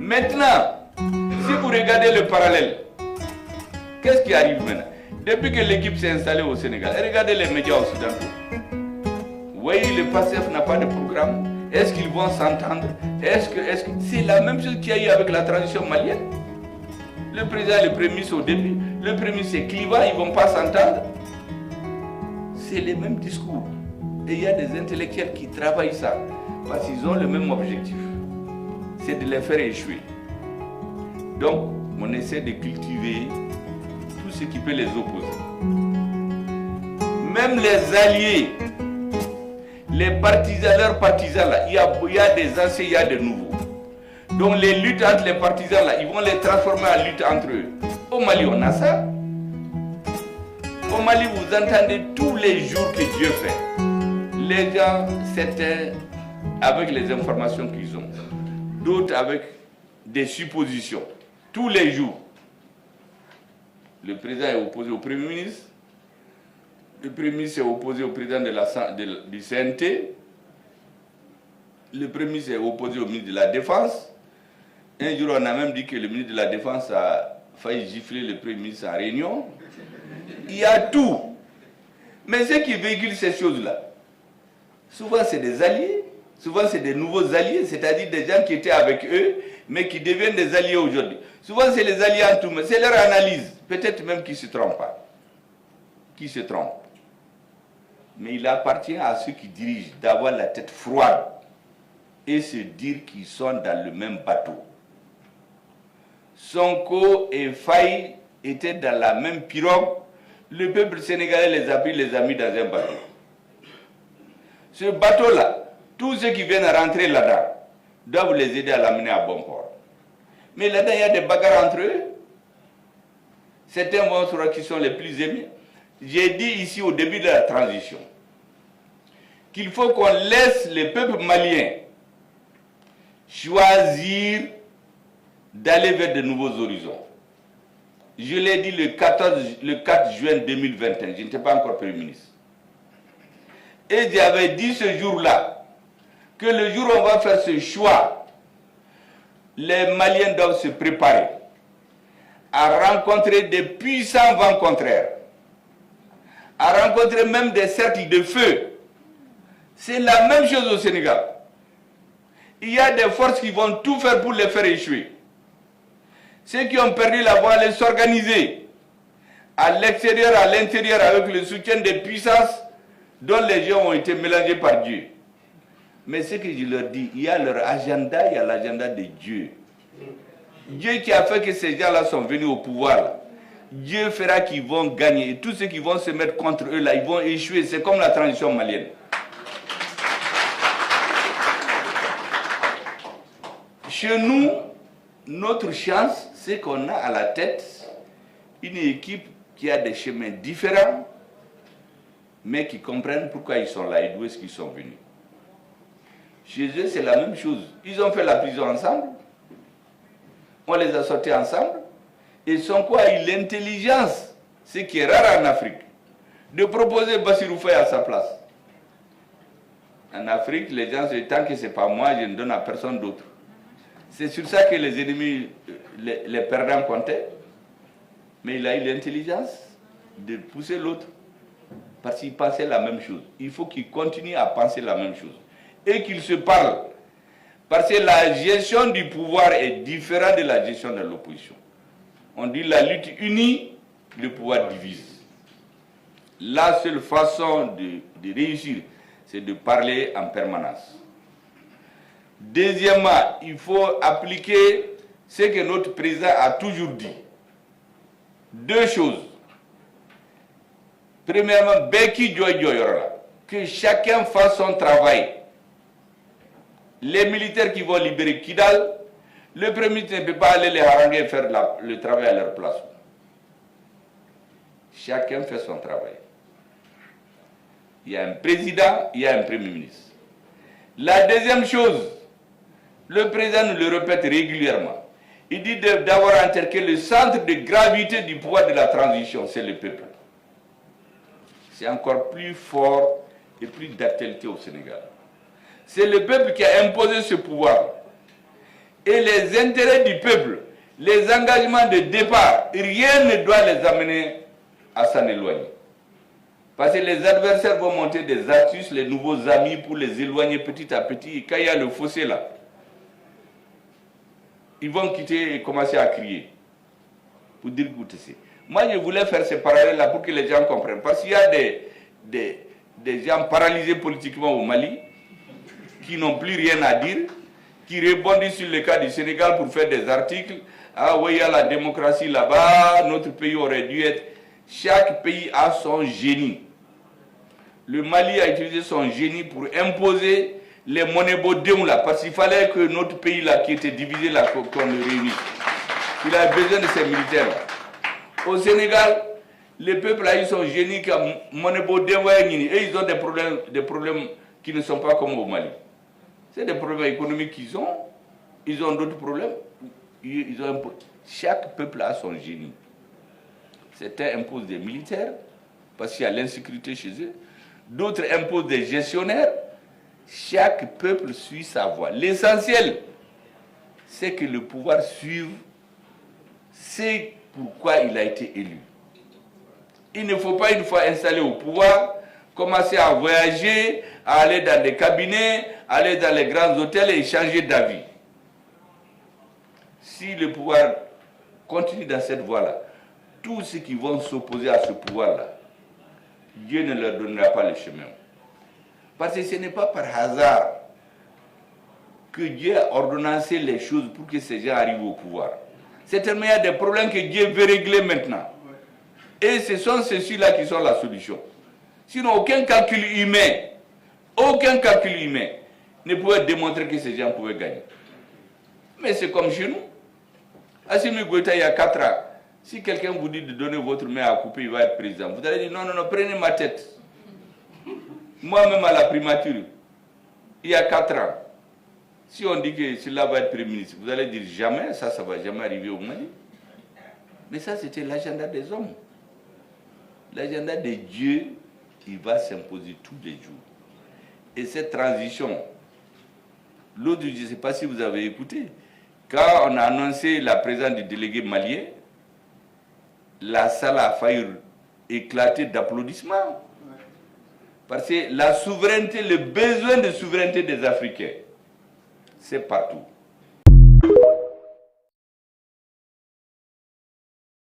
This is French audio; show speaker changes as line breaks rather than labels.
Maintenant, si vous regardez le parallèle, qu'est-ce qui arrive maintenant? Depuis que l'équipe s'est installée au Sénégal, regardez les médias occidentaux. Oui, le PASTEF n'a pas de programme. Est-ce qu'ils vont s'entendre? Est-ce que c'est la même chose qu'il y a eu avec la transition malienne? Le président et le premier ministre au début, le premier ministre est clivant, ils ne vont pas s'entendre. C'est les mêmes discours. Et il y a des intellectuels qui travaillent ça, parce qu'ils ont le même objectif. C'est de les faire échouer. Donc, on essaie de cultiver tout ce qui peut les opposer. Même les alliés, les partisans, leurs partisans là, il y a des anciens, il y a des nouveaux. Donc les luttes entre les partisans là, ils vont les transformer en lutte entre eux. Au Mali, on a ça. Au Mali, vous entendez tous les jours que Dieu fait. Les gens s'éteignent avec les informations qu'ils ont. D'autres avec des suppositions. Tous les jours. Le président est opposé au Premier ministre. Le Premier ministre est opposé au président du CNT. Le Premier ministre est opposé au ministre de la Défense. Un jour, on a même dit que le ministre de la Défense a failli gifler le Premier ministre en réunion. Il y a tout. Mais ceux qui véhiculent ces choses-là, souvent c'est des alliés, souvent c'est des nouveaux alliés, c'est-à-dire des gens qui étaient avec eux, mais qui deviennent des alliés aujourd'hui. Souvent c'est les alliés en tout, mais c'est leur analyse. Peut-être même qu'ils ne se trompent pas. Qui se trompent. Mais il appartient à ceux qui dirigent d'avoir la tête froide et se dire qu'ils sont dans le même bateau. Sonko et Faye étaient dans la même pirogue. Le peuple sénégalais les a pris, les a mis dans un bateau. Ce bateau-là, tous ceux qui viennent rentrer là-dedans doivent les aider à l'amener à bon port. Mais là-dedans, il y a des bagarres entre eux. Certains monstres qui sont les plus aimés. J'ai dit ici au début de la transition qu'il faut qu'on laisse le peuple malien choisir d'aller vers de nouveaux horizons. Je l'ai dit le 4 juin 2021, je n'étais pas encore Premier ministre. Et j'avais dit ce jour-là que le jour où on va faire ce choix, les Maliens doivent se préparer à rencontrer des puissants vents contraires, à rencontrer même des cercles de feu. C'est la même chose au Sénégal. Il y a des forces qui vont tout faire pour les faire échouer. Ceux qui ont perdu la voie allaient s'organiser à l'extérieur, à l'intérieur, avec le soutien des puissances dont les gens ont été mélangés par Dieu. Mais ce que je leur dis, il y a leur agenda, il y a l'agenda de Dieu. Dieu qui a fait que ces gens-là sont venus au pouvoir, là. Dieu fera qu'ils vont gagner. Et tous ceux qui vont se mettre contre eux, là, ils vont échouer. C'est comme la transition malienne. Chez nous, notre chance, c'est qu'on a à la tête une équipe qui a des chemins différents, mais qui comprennent pourquoi ils sont là et d'où est-ce qu'ils sont venus. Chez eux, c'est la même chose. Ils ont fait la prison ensemble. On les a sortis ensemble. Et Sonko a eu l'intelligence, ce qui est rare en Afrique, de proposer Bassirou Faye à sa place. En Afrique, les gens se disent, tant que ce n'est pas moi, je ne donne à personne d'autre. C'est sur ça que les ennemis, les perdants comptaient. Mais il a eu l'intelligence de pousser l'autre. Parce qu'il pensait la même chose. Il faut qu'il continue à penser la même chose. Et qu'il se parle. Parce que la gestion du pouvoir est différente de la gestion de l'opposition. On dit la lutte unie, le pouvoir divise. La seule façon de réussir, c'est de parler en permanence. Deuxièmement, il faut appliquer ce que notre président a toujours dit. Deux choses. Premièrement, Beki Joy Joyora, que chacun fasse son travail. Les militaires qui vont libérer Kidal, le Premier ministre ne peut pas aller les haranguer et faire le travail à leur place. Chacun fait son travail. Il y a un président, il y a un Premier ministre. La deuxième chose, le président nous le répète régulièrement. Il dit d'avoir enterré le centre de gravité du pouvoir de la transition, c'est le peuple. C'est encore plus fort et plus d'actualité au Sénégal. C'est le peuple qui a imposé ce pouvoir. et les intérêts du peuple, les engagements de départ, rien ne doit les amener à s'en éloigner. Parce que les adversaires vont monter des astuces, les nouveaux amis, pour les éloigner petit à petit. Et quand il y a le fossé là, ils vont quitter et commencer à crier. Pour dire écoutez, moi je voulais faire ce parallèle là pour que les gens comprennent. Parce qu'il y a des gens paralysés politiquement au Mali, qui n'ont plus rien à dire, qui rebondissent sur le cas du Sénégal pour faire des articles. Ah oui, il y a la démocratie là-bas, notre pays aurait dû être... Chaque pays a son génie. Le Mali a utilisé son génie pour imposer les monnaies bodéons là, parce qu'il fallait que notre pays là, qui était divisé là, qu'on le réunisse. Il a besoin de ces militaires là. Au Sénégal, les peuples là, ils sont génie comme monnaie bodéon et ils ont des problèmes qui ne sont pas comme au Mali. C'est des problèmes économiques qu'ils ont. Ils ont d'autres problèmes. Chaque peuple a son génie. Certains imposent des militaires parce qu'il y a l'insécurité chez eux. D'autres imposent des gestionnaires. Chaque peuple suit sa voie. L'essentiel, c'est que le pouvoir suive c'est pourquoi il a été élu. Il ne faut pas, une fois installé au pouvoir, commencer à voyager, à aller dans des cabinets, aller dans les grands hôtels et changer d'avis. Si le pouvoir continue dans cette voie-là, tous ceux qui vont s'opposer à ce pouvoir-là, Dieu ne leur donnera pas le chemin. Parce que ce n'est pas par hasard que Dieu a ordonnancé les choses pour que ces gens arrivent au pouvoir. C'est tellement il y a des problèmes que Dieu veut régler maintenant. Et ce sont ceux-là qui sont la solution. Sinon, aucun calcul humain ne pouvait démontrer que ces gens pouvaient gagner. Mais c'est comme chez nous. Assimi Goïta, il y a 4 ans, si quelqu'un vous dit de donner votre main à couper, il va être président. Vous allez dire non, prenez ma tête. Moi-même à la primature, il y a 4 ans, si on dit que cela va être Premier ministre, vous allez dire jamais, ça ne va jamais arriver au Mali. Mais ça, c'était l'agenda des hommes. L'agenda de Dieu, il va s'imposer tous les jours. Et cette transition, l'autre, je ne sais pas si vous avez écouté, quand on a annoncé la présence du délégué malien, la salle a failli éclater d'applaudissements. Parce que la souveraineté, le besoin de souveraineté des Africains, c'est partout.